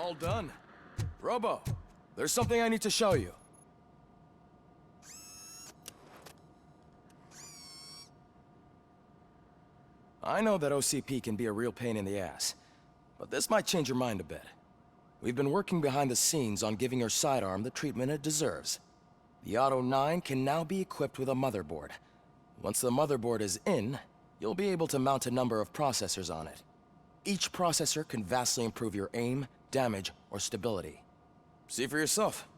All done. Robo, there's something I need to show you. I know that OCP can be a real pain in the ass, but this might change your mind a bit. We've been working behind the scenes on giving your sidearm the treatment it deserves. The Auto 9 can now be equipped with a motherboard. Once the motherboard is in, you'll be able to mount a number of processors on it. Each processor can vastly improve your aim, damage, or stability. See for yourself.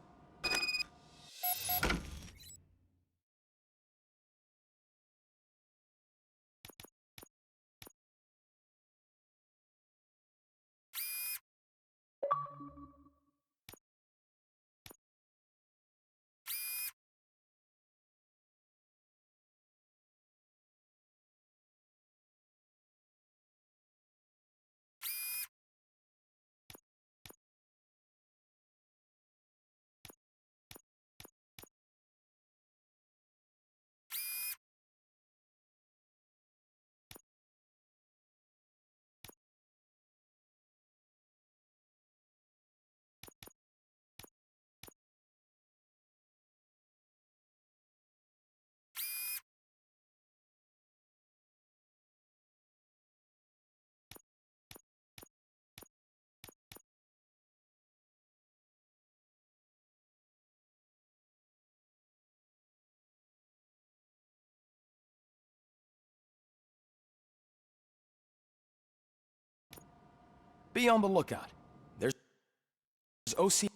Be on the lookout. There's OC.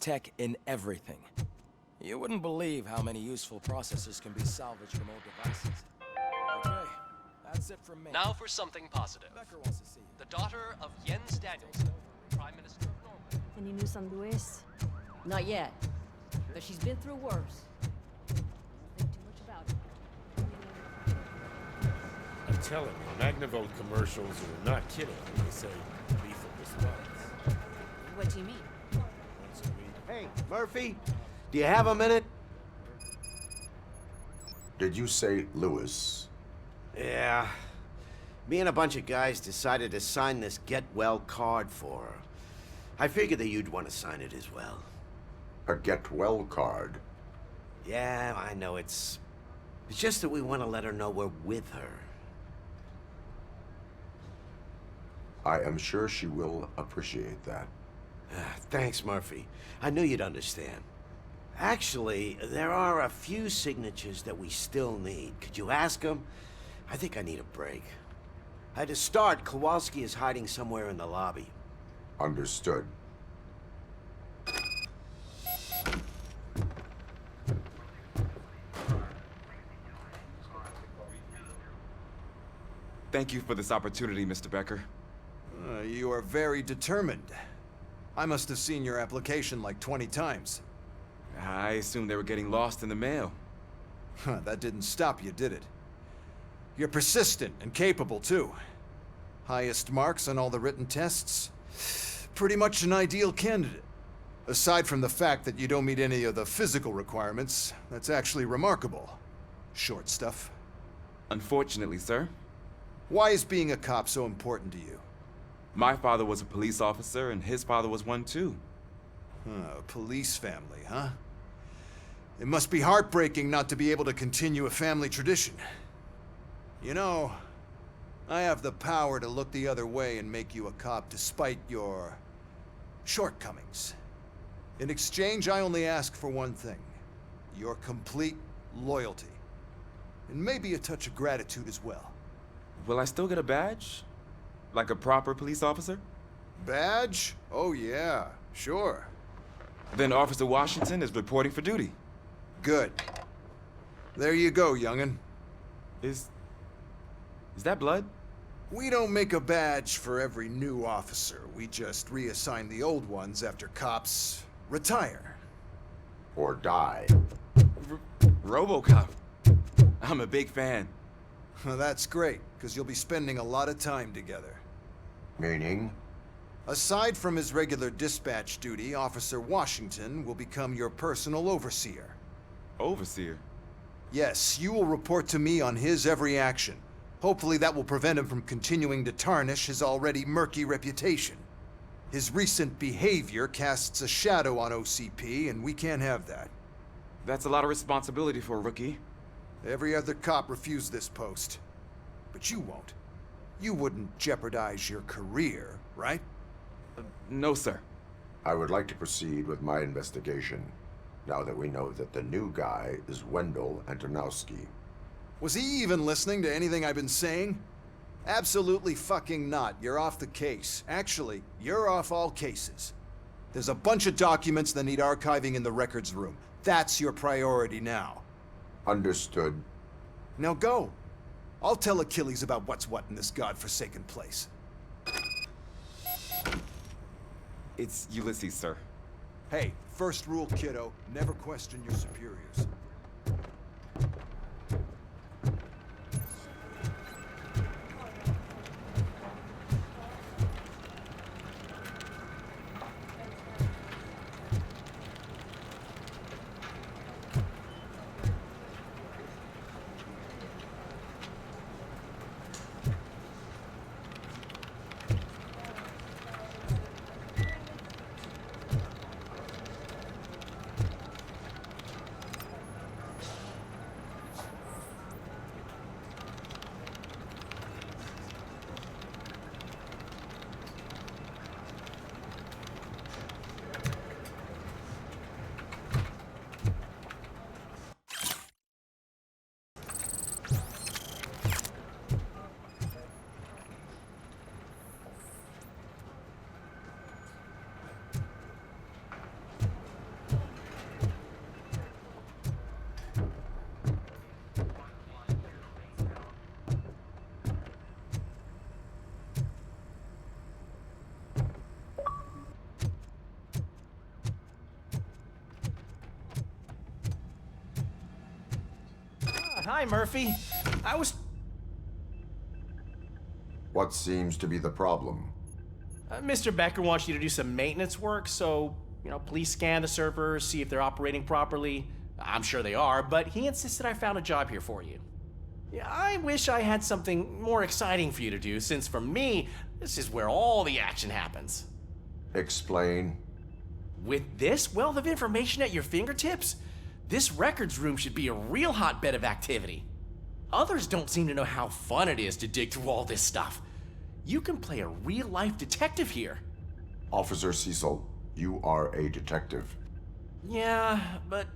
Tech in everything. You wouldn't believe how many useful processors can be salvaged from old devices. Okay, that's it from me. Now for something positive. Becker wants to see you. The daughter of Jens Danielson, Prime Minister of Norway. Any news on Luis? Not yet, but she's been through worse. Don't think too much about it. I'm telling you, Magnavolt commercials are not kidding when they say lethal response. What do you mean? Once a week. Hey, Murphy, do you have a minute? Did you say Lewis? Yeah. Me and a bunch of guys decided to sign this get well card for her. I figured that you'd want to sign it as well. A get well card? Yeah, I know it's just that we want to let her know we're with her. I am sure she will appreciate that. Thanks, Murphy. I knew you'd understand. Actually, there are a few signatures that we still need. Could you ask them? I think I need a break. To start, Kowalski is hiding somewhere in the lobby. Understood. Thank you for this opportunity, Mr. Becker. You are very determined. I must have seen your application like 20 times. I assumed they were getting lost in the mail. That didn't stop you, did it? You're persistent and capable, too. Highest marks on all the written tests. Pretty much an ideal candidate. Aside from the fact that you don't meet any of the physical requirements, that's actually remarkable. Short stuff. Unfortunately, sir. Why is being a cop so important to you? My father was a police officer, and his father was one too. A police family, huh? It must be heartbreaking not to be able to continue a family tradition. You know, I have the power to look the other way and make you a cop despite your shortcomings. In exchange, I only ask for one thing. Your complete loyalty. And maybe a touch of gratitude as well. Will I still get a badge? Like a proper police officer? Badge? Oh yeah, sure. Then Officer Washington is reporting for duty. Good. There you go, young'un. Is that blood? We don't make a badge for every new officer. We just reassign the old ones after cops retire. Or die. RoboCop. I'm a big fan. Well, that's great, because you'll be spending a lot of time together. Meaning? Aside from his regular dispatch duty, Officer Washington will become your personal overseer. Overseer? Yes, you will report to me on his every action. Hopefully that will prevent him from continuing to tarnish his already murky reputation. His recent behavior casts a shadow on OCP, and we can't have that. That's a lot of responsibility for a rookie. Every other cop refused this post. But you won't. You wouldn't jeopardize your career, right? No, sir. I would like to proceed with my investigation, now that we know that the new guy is Wendell Antonowski. Was he even listening to anything I've been saying? Absolutely fucking not. You're off the case. Actually, you're off all cases. There's a bunch of documents that need archiving in the records room. That's your priority now. Understood. Now go. I'll tell Achilles about what's what in this godforsaken place. It's Ulysses, sir. Hey, first rule, kiddo, never question your superiors. Hi, Murphy. I was... What seems to be the problem? Mr. Becker wants you to do some maintenance work, so, please scan the servers, see if they're operating properly. I'm sure they are, but he insisted I found a job here for you. Yeah, I wish I had something more exciting for you to do, since for me, this is where all the action happens. Explain. With this wealth of information at your fingertips, this records room should be a real hotbed of activity. Others don't seem to know how fun it is to dig through all this stuff. You can play a real-life detective here. Officer Cecil, you are a detective. Yeah, but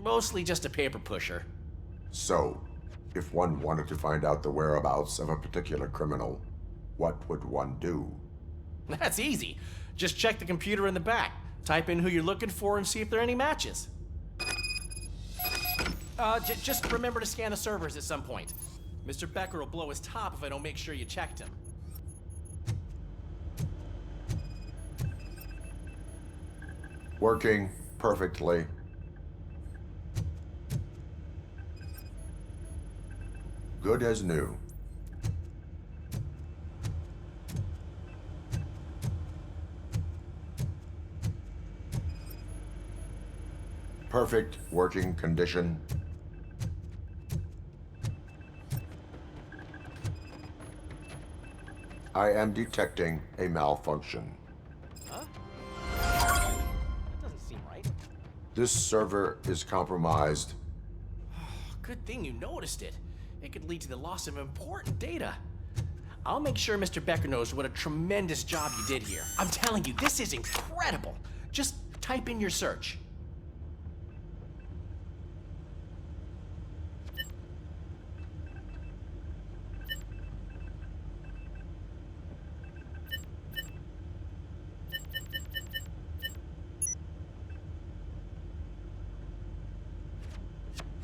mostly just a paper pusher. So, if one wanted to find out the whereabouts of a particular criminal, what would one do? That's easy. Just check the computer in the back, type in who you're looking for, and see if there are any matches. Just remember to scan the servers at some point. Mr. Becker will blow his top if I don't make sure you checked him. Working perfectly. Good as new. Perfect working condition. I am detecting a malfunction. Huh? That doesn't seem right. This server is compromised. Good thing you noticed it. It could lead to the loss of important data. I'll make sure Mr. Becker knows what a tremendous job you did here. I'm telling you, this is incredible. Just type in your search.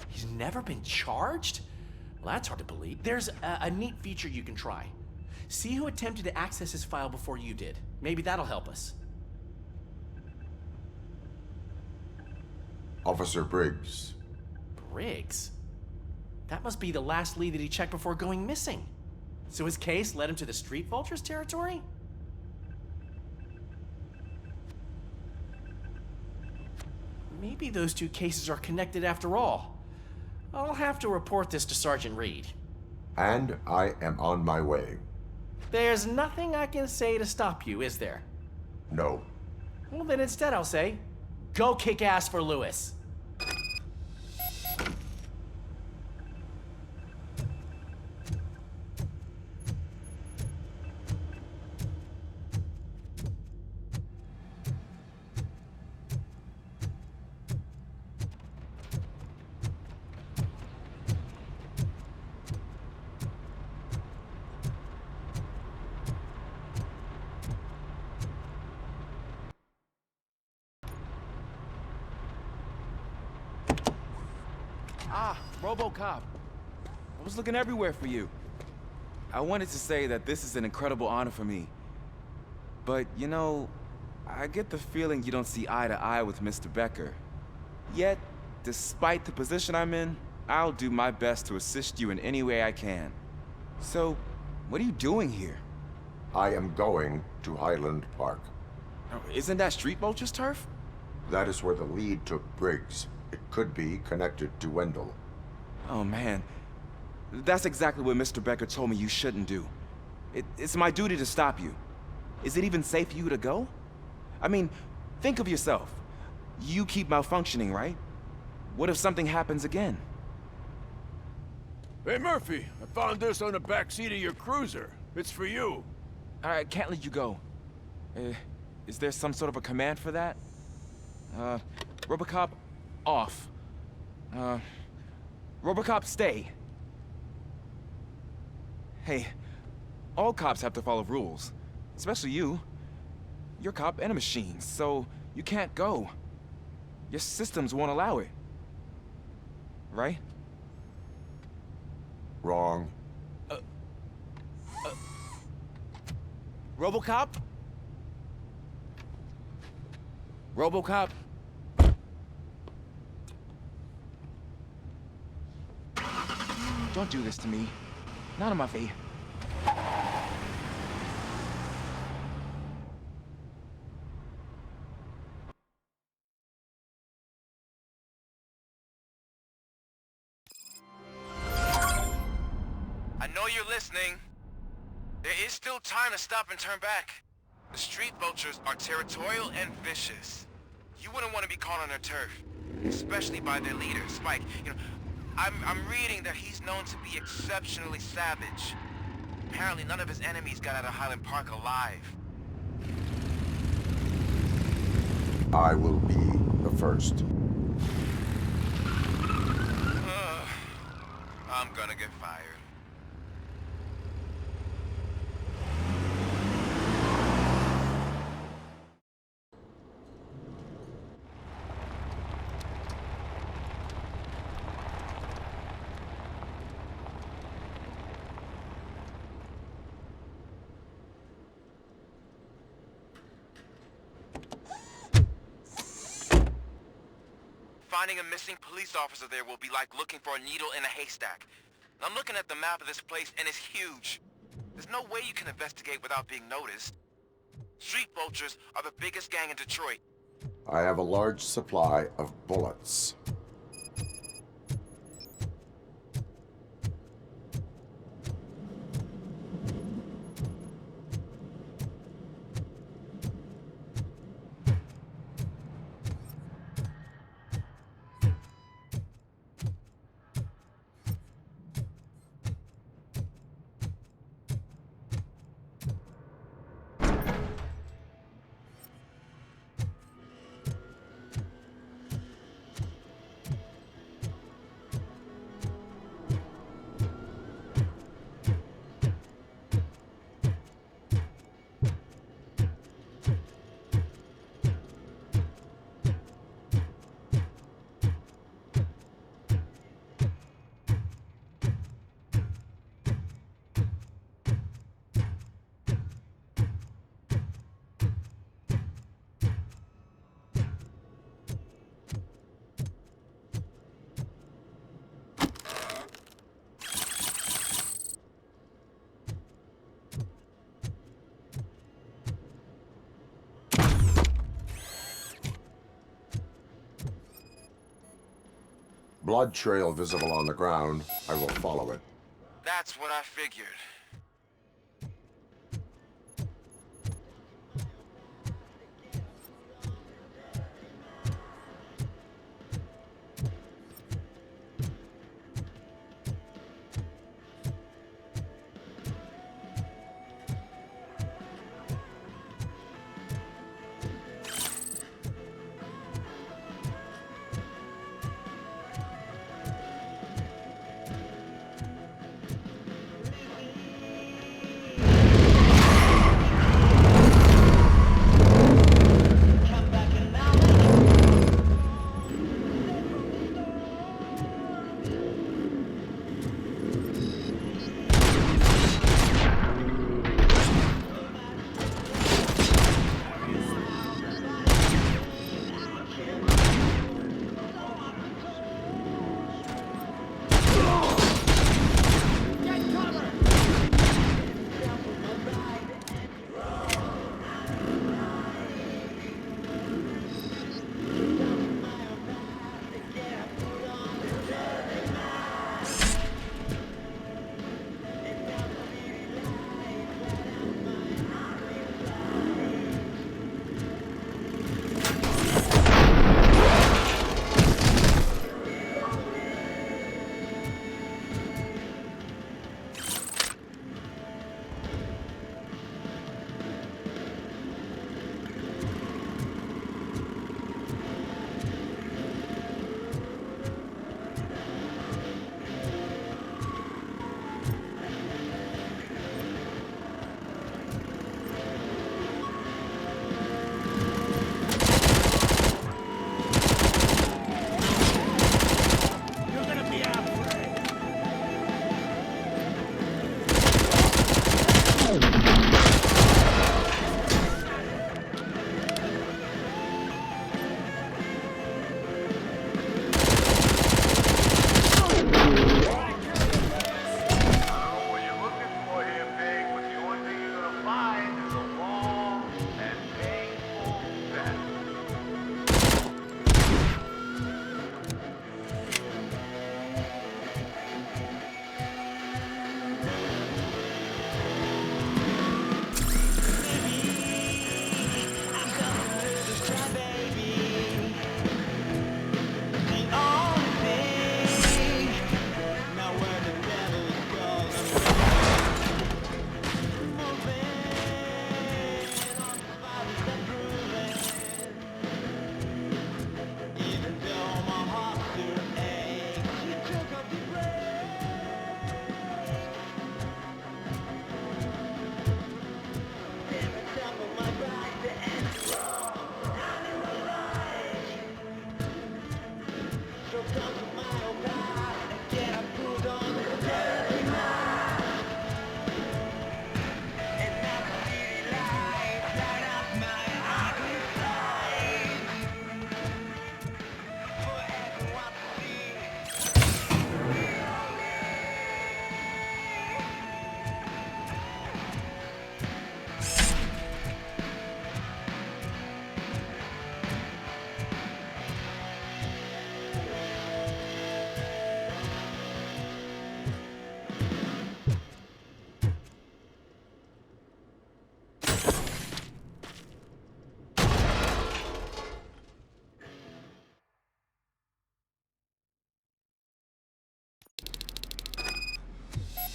He's never been charged? Well, that's hard to believe. There's a neat feature you can try. See who attempted to access his file before you did. Maybe that'll help us. Officer Briggs. Briggs? That must be the last lead that he checked before going missing. So his case led him to the Street Vultures territory? Maybe those two cases are connected after all. I'll have to report this to Sergeant Reed. And I am on my way. There's nothing I can say to stop you, is there? No. Well, then instead I'll say, go kick ass for Lewis. Ah, RoboCop. I was looking everywhere for you. I wanted to say that this is an incredible honor for me. But, you know, I get the feeling you don't see eye to eye with Mr. Becker. Yet, despite the position I'm in, I'll do my best to assist you in any way I can. So, what are you doing here? I am going to Highland Park. Oh, isn't that Street Vultures turf? That is where the lead took Briggs. It could be connected to Wendell. Oh, man. That's exactly what Mr. Becker told me you shouldn't do. It's my duty to stop you. Is it even safe for you to go? I mean, think of yourself. You keep malfunctioning, right? What if something happens again? Hey, Murphy, I found this on the back seat of your cruiser. It's for you. I can't let you go. Is there some sort of a command for that? RoboCop, off. RoboCop, stay. Hey, all cops have to follow rules. Especially you. You're a cop and a machine, so you can't go. Your systems won't allow it. Right? Wrong. RoboCop? RoboCop? Don't do this to me. Not on my face. I know you're listening. There is still time to stop and turn back. The Street Vultures are territorial and vicious. You wouldn't want to be caught on their turf, especially by their leader, Spike. You know, I'm reading that he's known to be exceptionally savage. Apparently none of his enemies got out of Highland Park alive. I will be the first. I'm gonna get fired. Finding a missing police officer there will be like looking for a needle in a haystack. I'm looking at the map of this place and it's huge. There's no way you can investigate without being noticed. Street Vultures are the biggest gang in Detroit. I have a large supply of bullets. Blood trail visible on the ground. I will follow it. That's what I figured.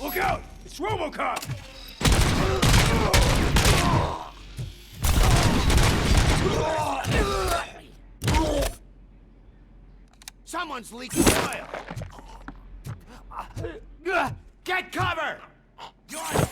Look out! It's RoboCop! Someone's leaking oil! Get cover! You're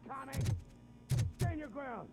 coming! Stand your ground!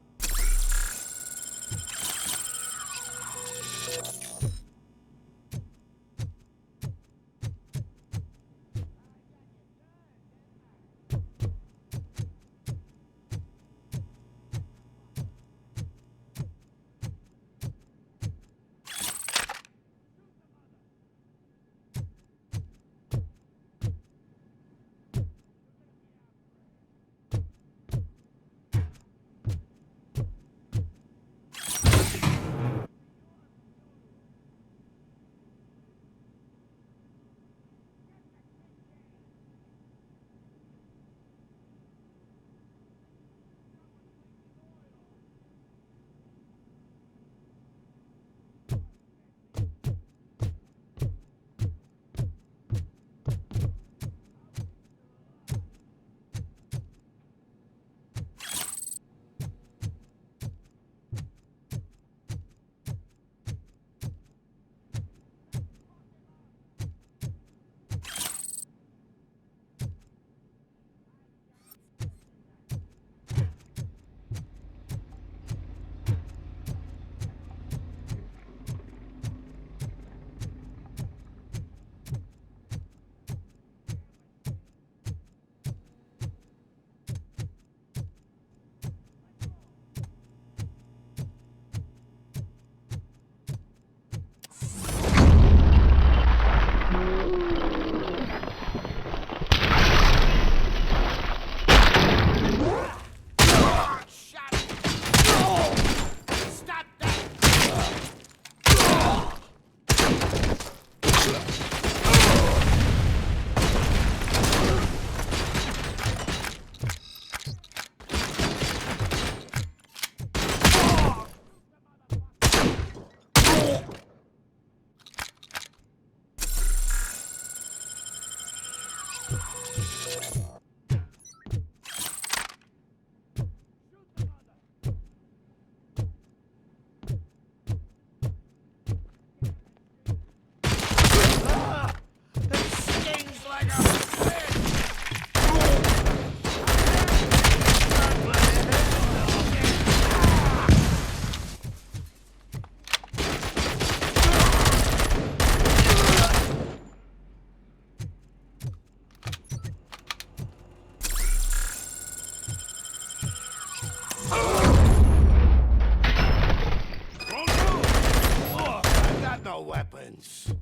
Weapons.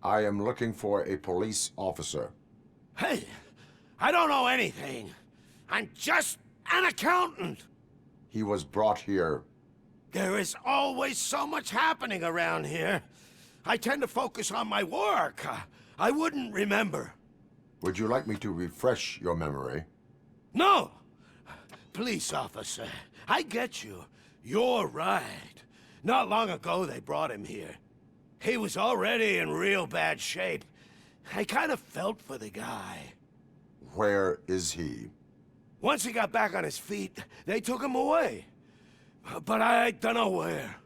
I am looking for a police officer. Hey, I don't know anything. I'm just an accountant. He was brought here. There is always so much happening around here. I tend to focus on my work. I wouldn't remember. Would you like me to refresh your memory? No! Police officer, I get you. You're right. Not long ago they brought him here. He was already in real bad shape. I kind of felt for the guy. Where is he? Once he got back on his feet, they took him away. But I don't know where.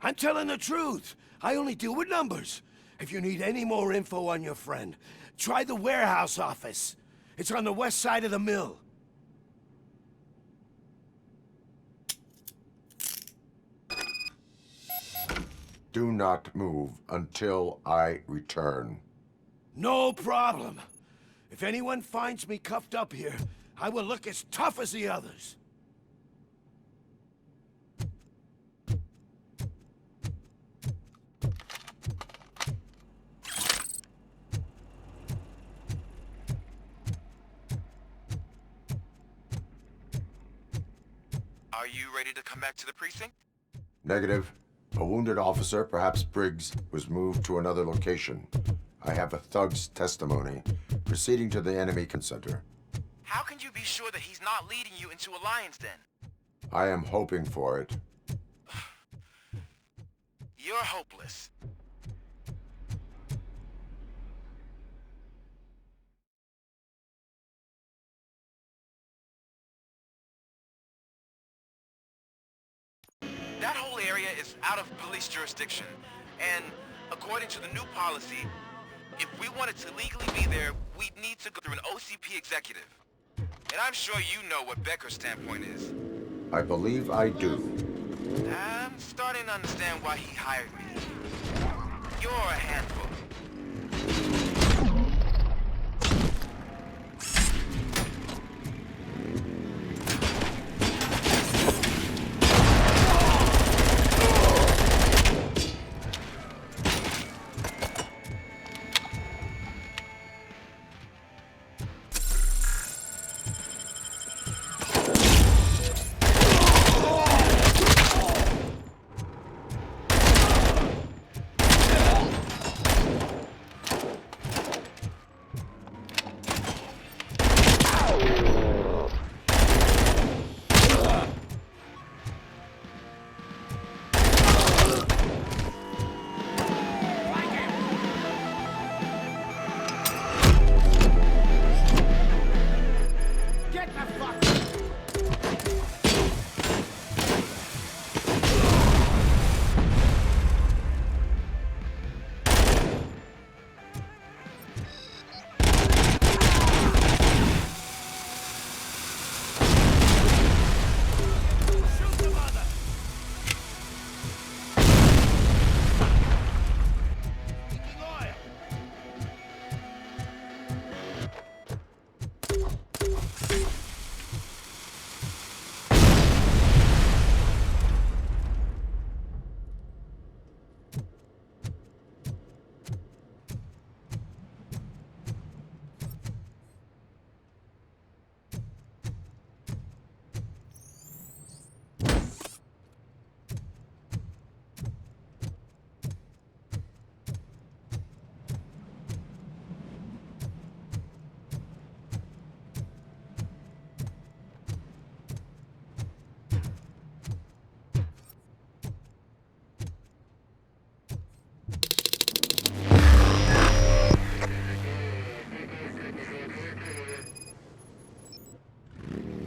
I'm telling the truth. I only deal with numbers. If you need any more info on your friend, try the warehouse office. It's on the west side of the mill. Do not move until I return. No problem. If anyone finds me cuffed up here, I will look as tough as the others. Are you ready to come back to the precinct? Negative. A wounded officer, perhaps Briggs, was moved to another location. I have a thug's testimony, proceeding to the enemy center. How can you be sure that he's not leading you into a lion's den? I am hoping for it. You're hopeless. That whole area is out of police jurisdiction, and according to the new policy, If we wanted to legally be there, we'd need to go through an OCP executive. And I'm sure you know what Becker's standpoint is. I believe I do. I'm starting to understand why he hired me. You're a handful.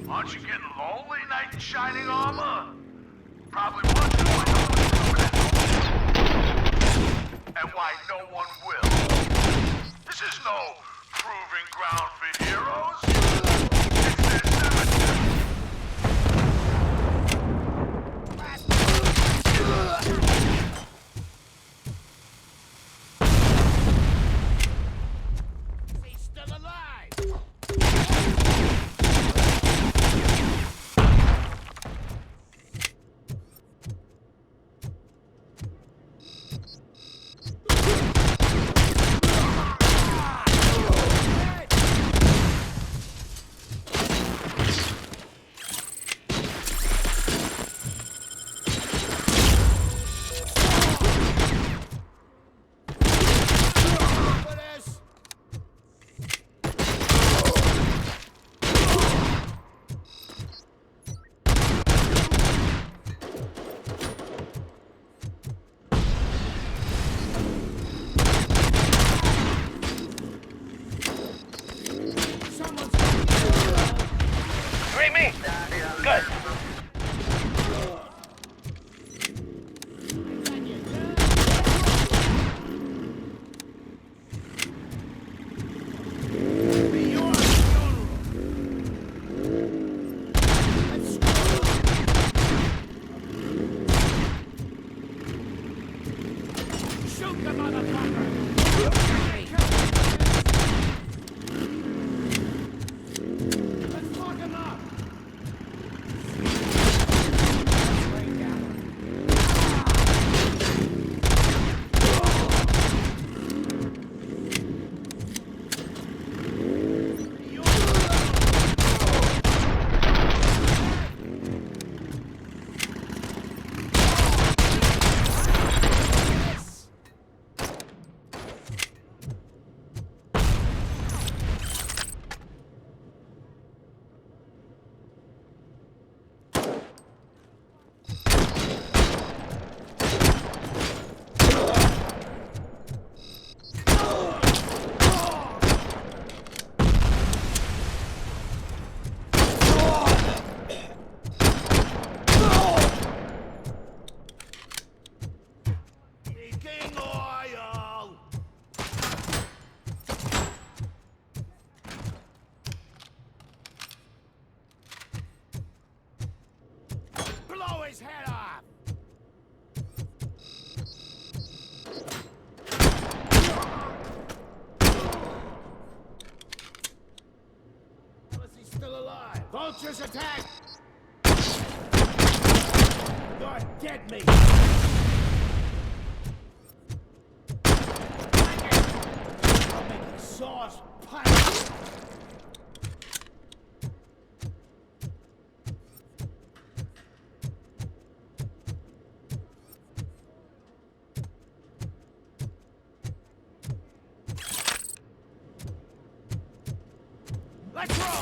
Aren't you getting lonely, knight in shining armor? Probably want to, I know. And why no one will. This is no proving ground for heroes. It's their cemetery. He's still alive! Good. Shoot the motherfucker! Let's fuck him up! blow his head off! How is he still alive? Vultures attack! You're dead meat! I'll make you sauce pie! Let's roll!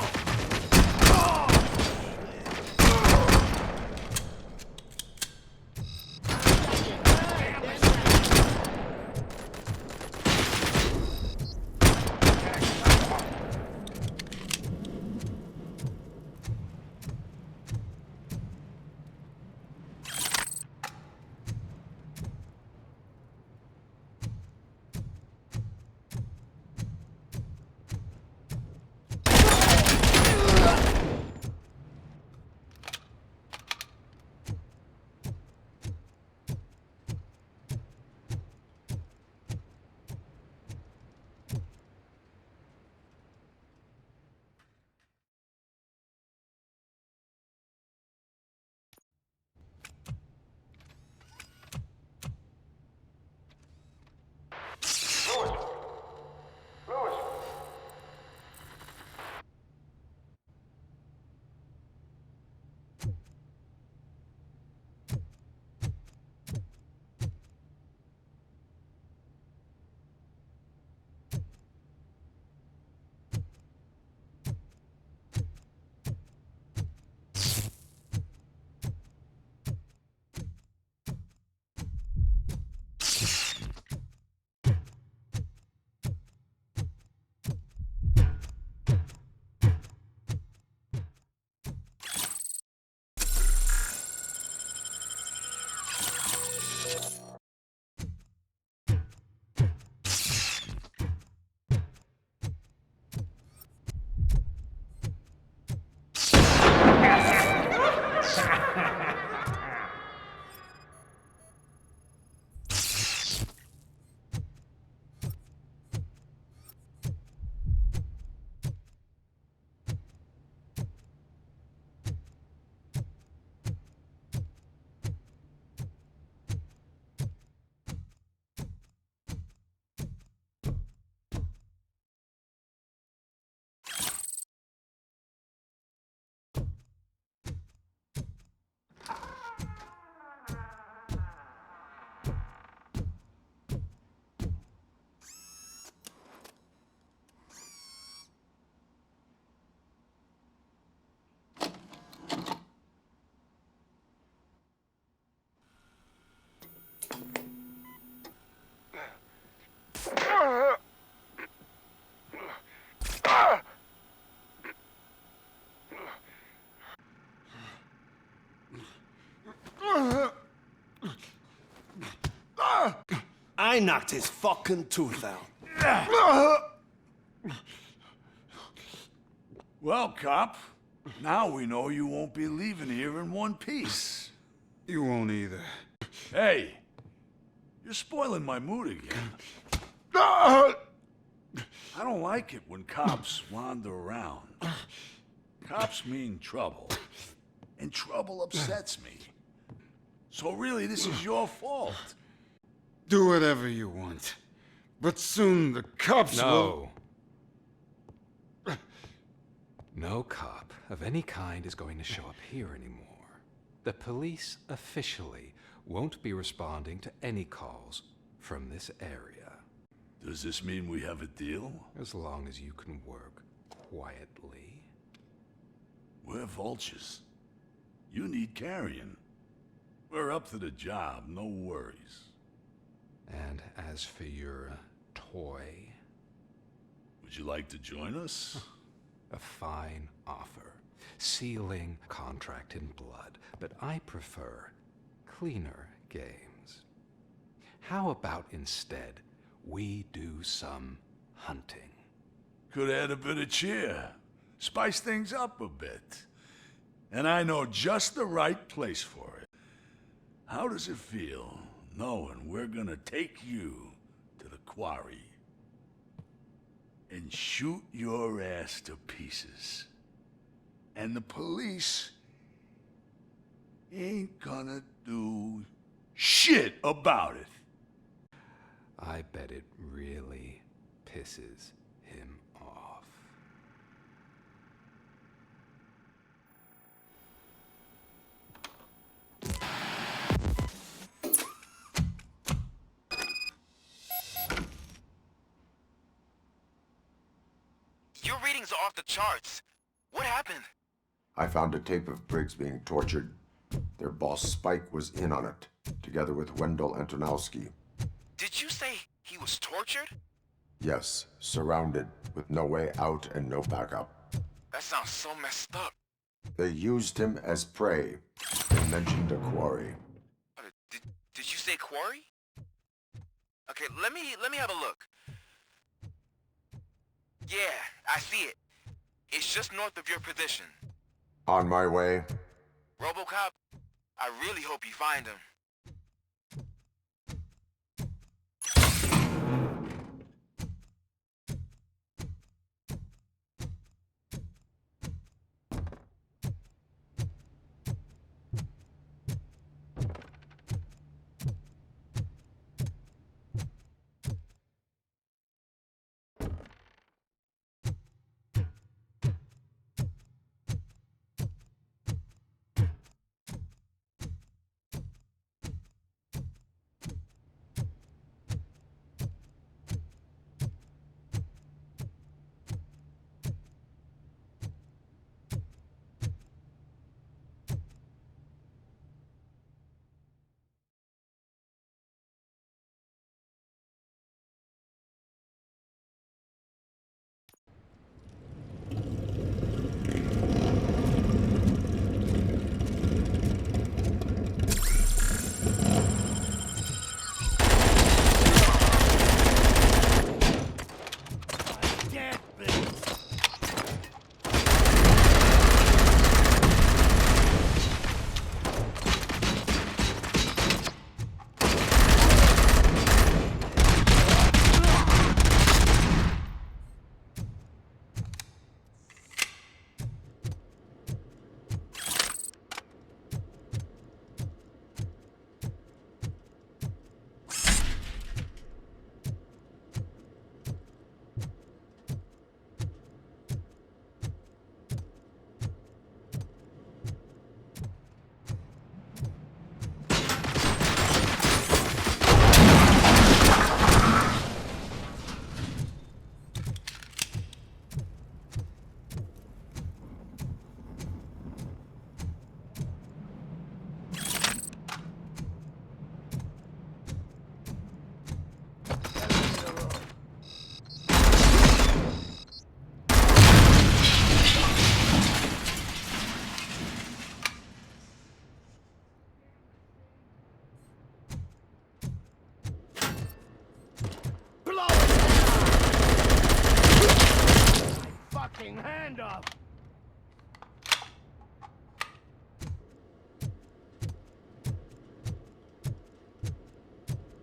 I knocked his fucking tooth out. Well, cop, now we know you won't be leaving here in one piece. You won't either. Hey, you're spoiling my mood again. I don't like it when cops wander around. Cops mean trouble, and trouble upsets me. So really, this is your fault. Do whatever you want. But soon the cops will... No cop of any kind is going to show up here anymore. The police officially won't be responding to any calls from this area. Does this mean we have a deal? As long as you can work quietly. We're vultures. You need carrying. We're up to the job, no worries. And as for your toy... Would you like to join us? A fine offer. Sealing contract in blood. But I prefer cleaner games. How about instead we do some hunting? Could add a bit of cheer. Spice things up a bit. And I know just the right place for it. How does it feel knowing we're gonna take you to the quarry and shoot your ass to pieces? And the police ain't gonna do shit about it. I bet it really pisses him off. Your readings are off the charts. What happened? I found a tape of Briggs being tortured. Their boss Spike was in on it, together with Wendell Antonowski. Did you say he was tortured? Yes, surrounded, with no way out and no backup. That sounds so messed up. They used him as prey. They mentioned a quarry. Did you say quarry? Okay, let me have a look. Yeah, I see it. It's just north of your position. On my way. RoboCop, I really hope you find him. Hand up!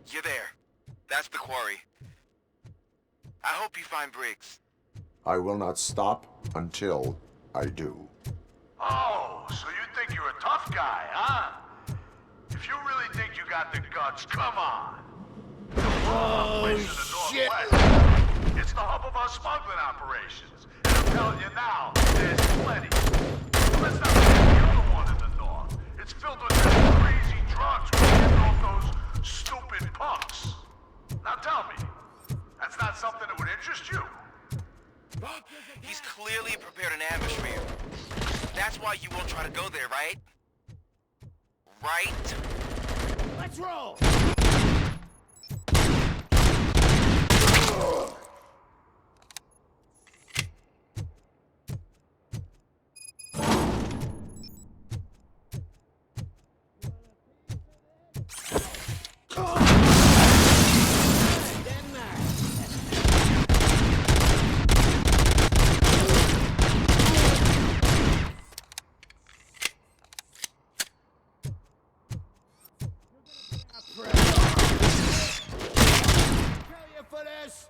You're there. That's the quarry. I hope you find Briggs. I will not stop until I do. Oh, so you think you're a tough guy, huh? If you really think you got the guts, come on. Oh, shit! It's the hub of our smuggling operations. And I'm telling you now, there's plenty. Let's not forget the other one in the north. It's filled with crazy drugs we're getting off those stupid punks. Now tell me, that's not something that would interest you? He's clearly prepared an ambush for you. That's why you won't try to go there, right? Right? Let's roll! Vultures!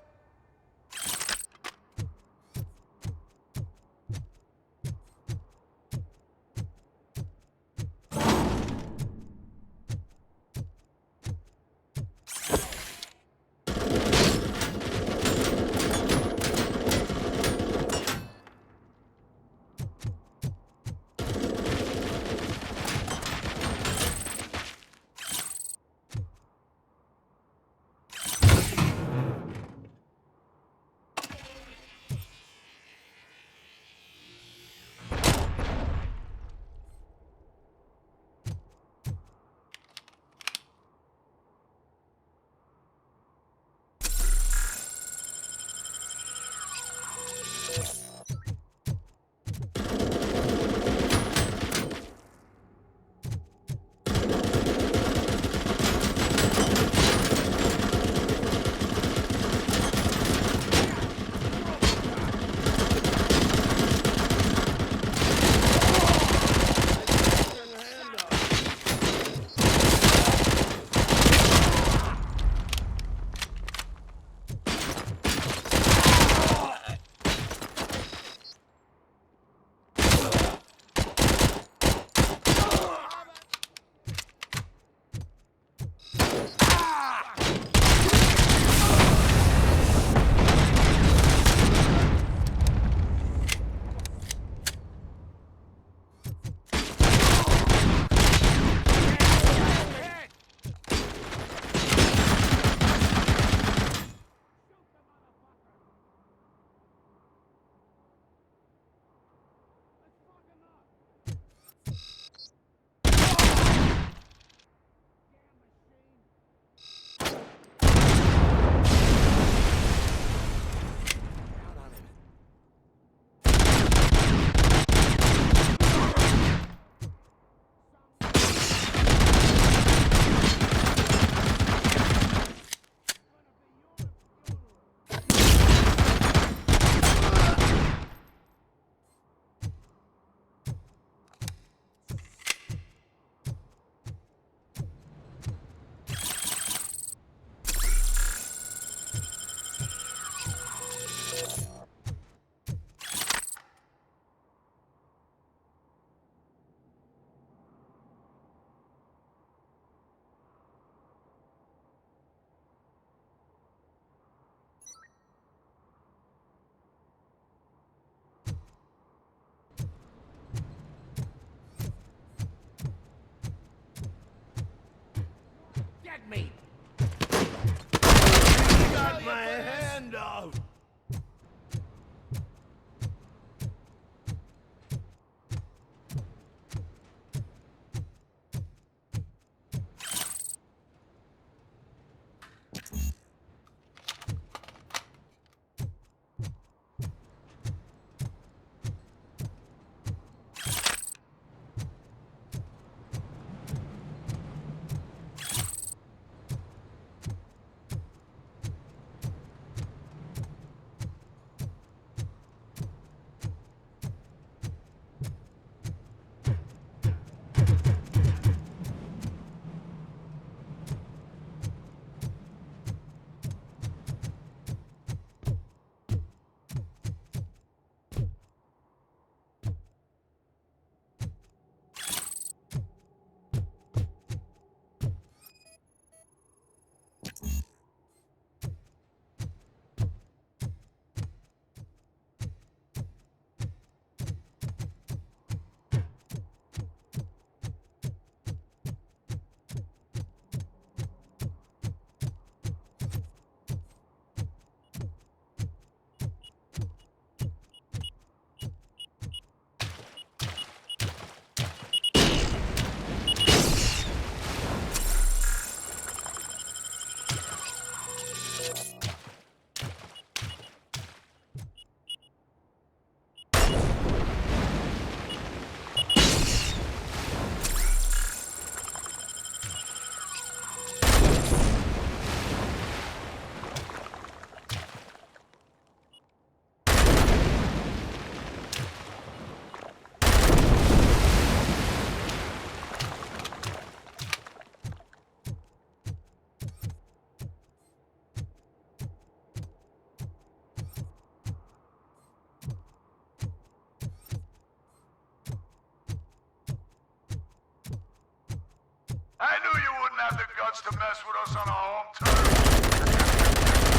wants to mess with us on our home turf.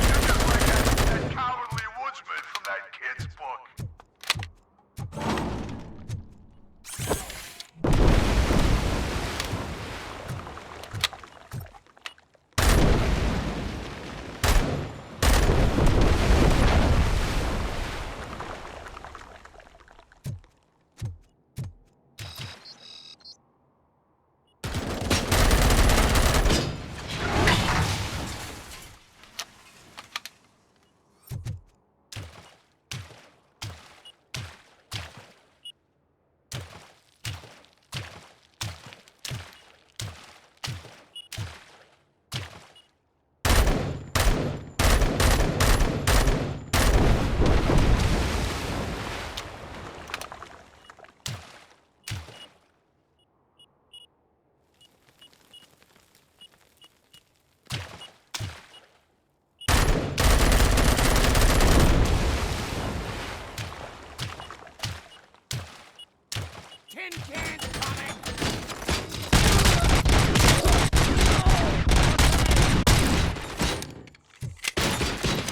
You're just like that cowardly woodsman from that kid's book. Tin cans coming!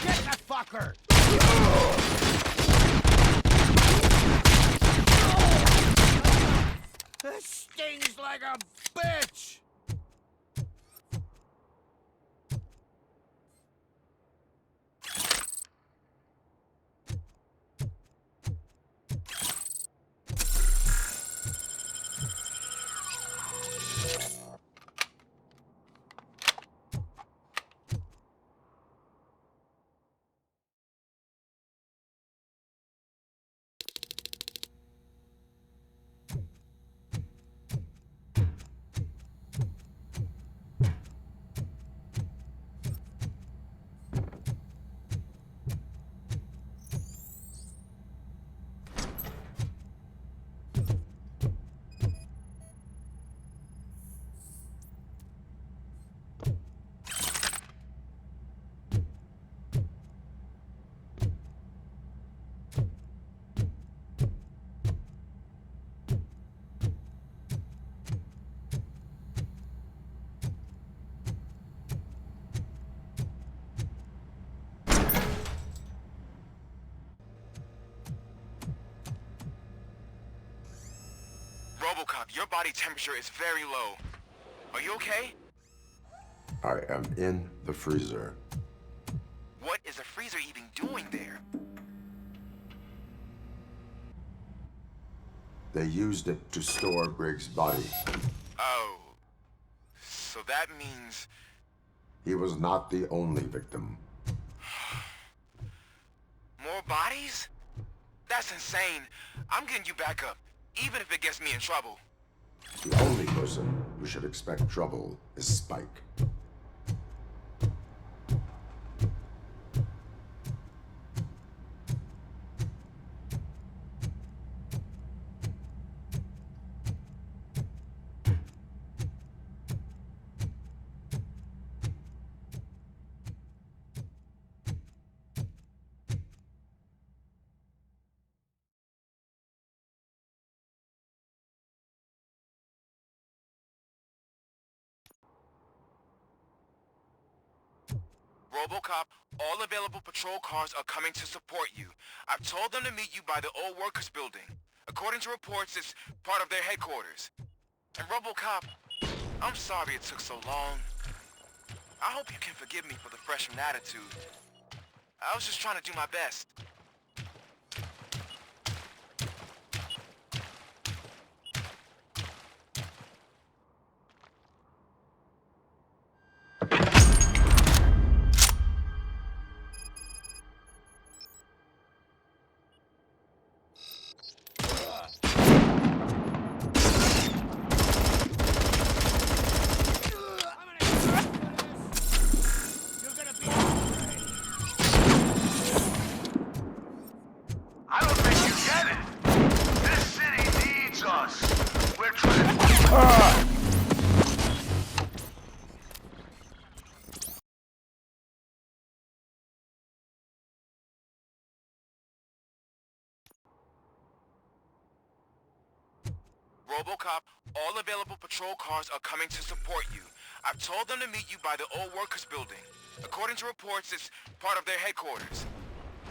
Get the fucker! This stings like a bitch! RoboCop, your body temperature is very low. Are you okay? I am in the freezer. What is the freezer even doing there? They used it to store Briggs' body. Oh. So that means... He was not the only victim. More bodies? That's insane. I'm getting you back up, even if it gets me in trouble. The only person who should expect trouble is Spike. RoboCop, all available patrol cars are coming to support you. I've told them to meet you by the old workers building. According to reports, it's part of their headquarters. And RoboCop, I'm sorry it took so long. I hope you can forgive me for the freshman attitude. I was just trying to do my best. RoboCop, all available patrol cars are coming to support you. I've told them to meet you by the old workers building. According to reports, it's part of their headquarters.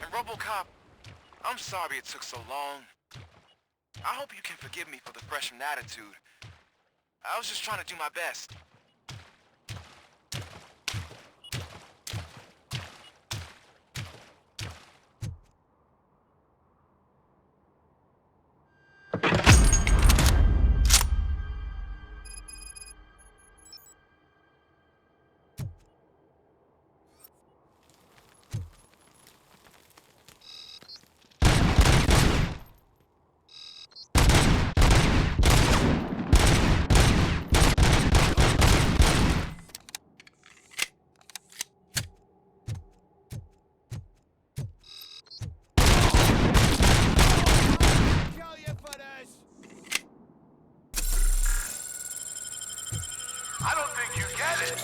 And RoboCop, I'm sorry it took so long. I hope you can forgive me for the freshman attitude. I was just trying to do my best. I don't think you get it.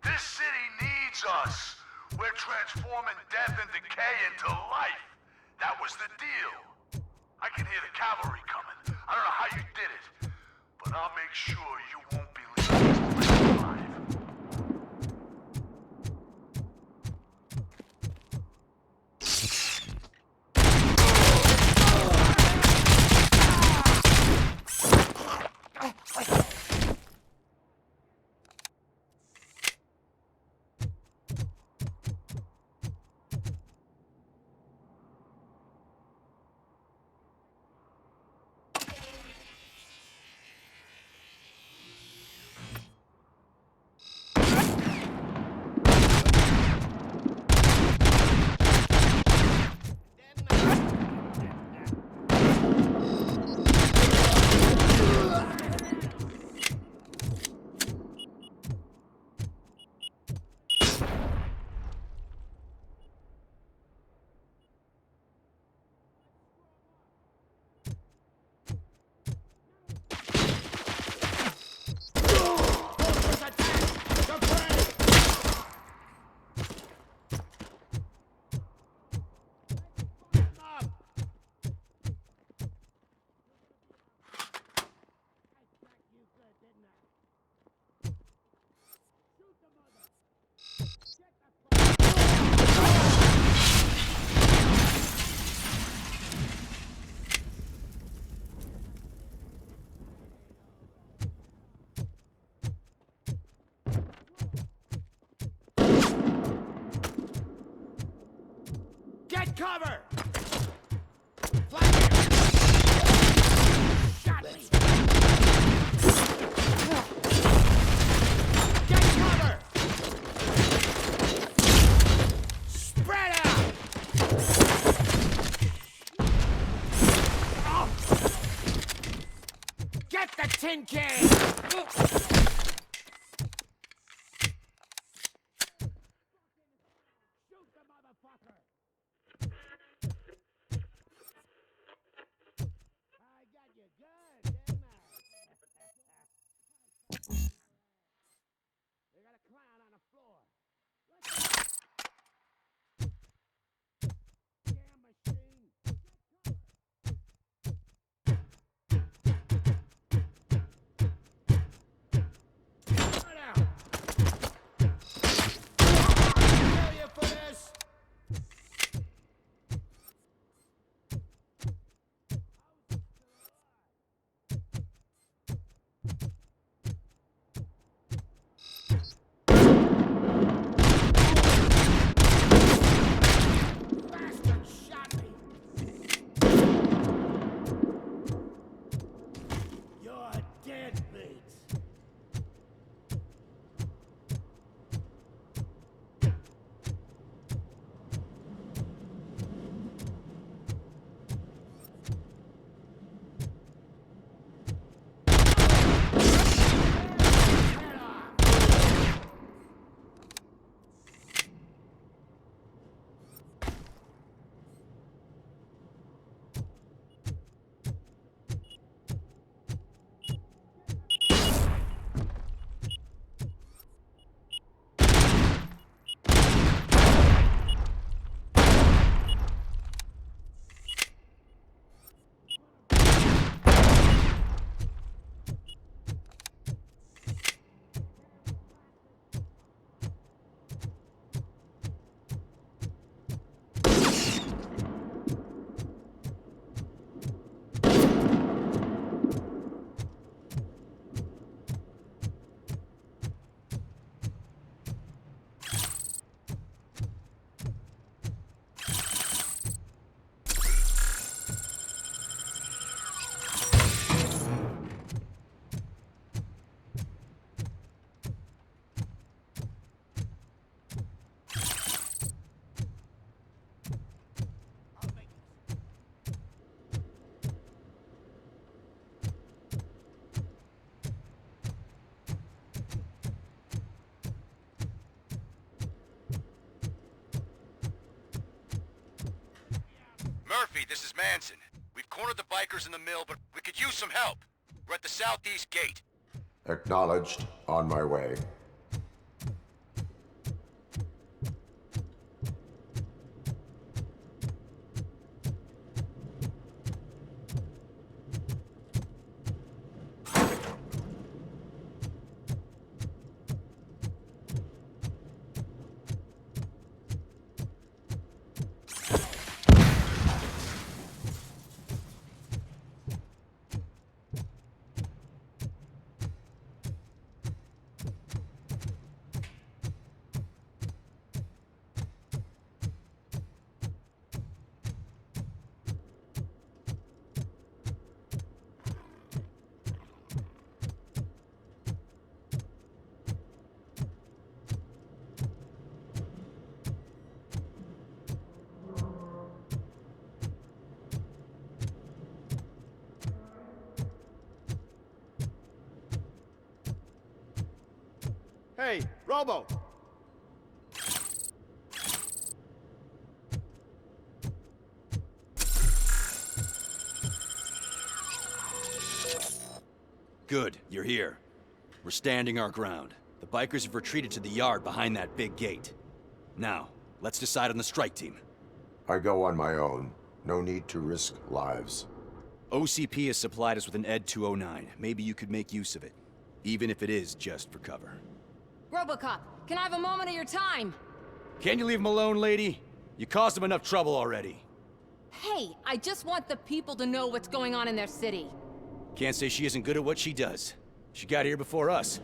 This city needs us. We're transforming death and decay into life. That was the deal. I can hear the cavalry coming. I don't know how you did it, but I'll make sure you won't be leaving this place alive. Get cover! Shot me! Get cover! Spread out! Get the tin can! Murphy, this is Manson. We've cornered the bikers in the mill, but we could use some help. We're at the southeast gate. Acknowledged. On my way. Hey, Robo! Good, you're here. We're standing our ground. The bikers have retreated to the yard behind that big gate. Now, let's decide on the strike team. I go on my own. No need to risk lives. OCP has supplied us with an ED 209. Maybe you could make use of it, even if it is just for cover. Robocop, can I have a moment of your time? Can you leave him alone, lady? You caused him enough trouble already. Hey, I just want the people to know what's going on in their city. Can't say she isn't good at what she does. She got here before us.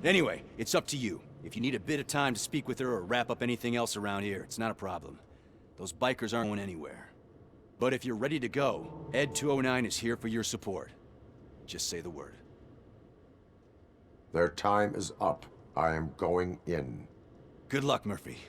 Anyway, it's up to you. If you need a bit of time to speak with her or wrap up anything else around here, it's not a problem. Those bikers aren't going anywhere. But if you're ready to go, ED 209 is here for your support. Just say the word. Their time is up. I am going in. Good luck, Murphy.